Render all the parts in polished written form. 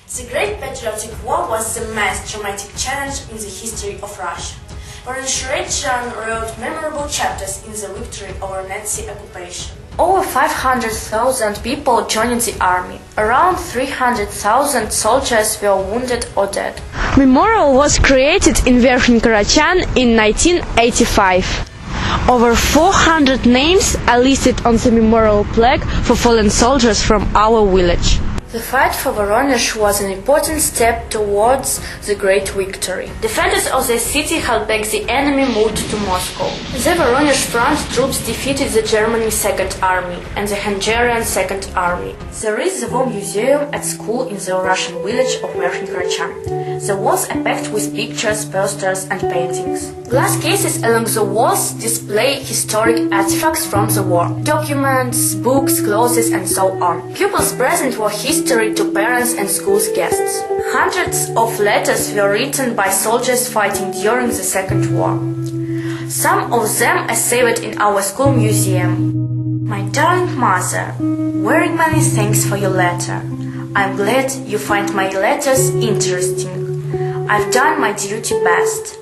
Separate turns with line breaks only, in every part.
The Great Patriotic War was the most dramatic challenge in the history of Russia. Marshal wrote memorable chapters in the victory over Nazi occupation. Over 500,000 people joined the army. Around 300,000 soldiers were wounded or dead.
Memorial was created in Verkhnekarachan in 1985. Over 400 names are listed on the memorial plaque for fallen soldiers from our village.
The fight for Voronezh was an important step towards the great victory. Defenders of the city held back the enemy moved to Moscow. The Voronezh front troops defeated the German Second Army and the Hungarian Second Army. There is the War Museum at school in the Russian village of Verkhnekarachan. The walls are packed with pictures, posters and paintings. Glass cases along the walls display historic artifacts from the war. Documents, books, clothes and so on. Pupils present were history to parents and school's guests. Hundreds of letters were written by soldiers fighting during the Second War. Some of them are saved in our school museum. My darling mother, very many thanks for your letter. I'm glad you find my letters interesting. I've done my duty best.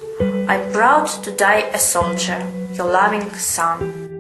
I'm proud to die a soldier, your loving son.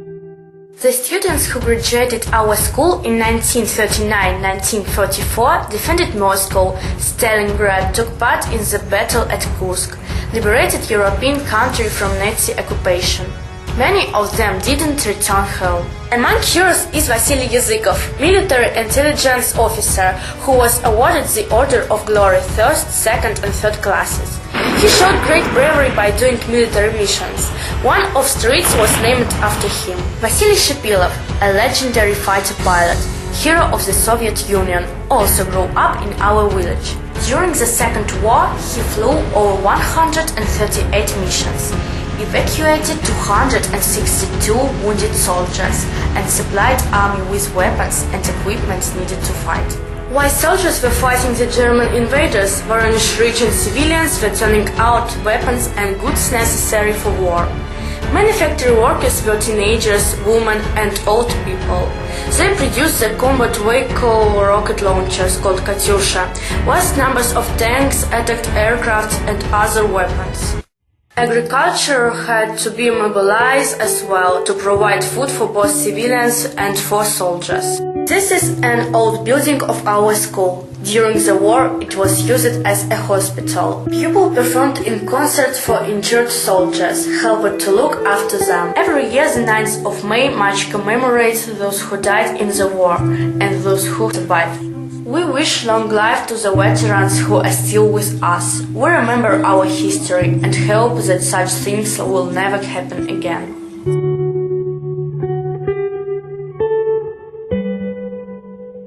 The students who graduated our school in 1939-1944 defended Moscow. Stalingrad took part in the battle at Kursk, liberated European country from Nazi occupation. Many of them didn't return home. Among heroes is Vasily Языков, military intelligence officer who was awarded the Order of Glory 1st, 2nd and 3rd classes. He showed great bravery by doing military missions. One of streets was named after him. Vasily Shipilov, a legendary fighter pilot, hero of the Soviet Union, also grew up in our village. During the Second War, he flew over 138 missions, evacuated 262 wounded soldiers, and supplied army with weapons and equipment needed to fight. While soldiers were fighting the German invaders, Voronezh region civilians were turning out weapons and goods necessary for war. Many factory workers were teenagers, women and old people. They produced the combat vehicle rocket launchers called Katyusha, vast numbers of tanks, attack aircraft and other weapons. Agriculture had to be mobilized as well to provide food for both civilians and for soldiers. This is an old building of our school. During the war, it was used as a hospital. Pupils performed in concerts for injured soldiers, helped to look after them. Every year, the 9th of May, much commemorates those who died in the war and those who survived. We wish long life to the veterans who are still with us. We remember our history and hope that such things will never happen again.